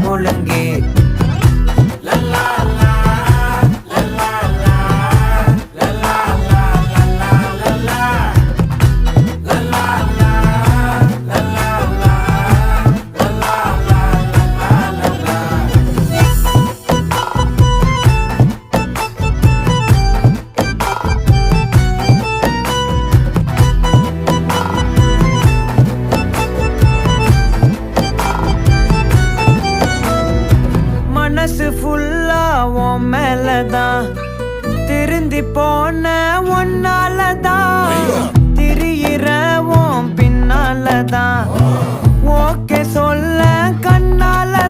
முழங்கு மனசு ஃபுல்லா உன் மேலதான் திருந்தி போன ஒன்னாலதான் திரியிற உன் பின்னாலதான் ஓகே சொல்ல கண்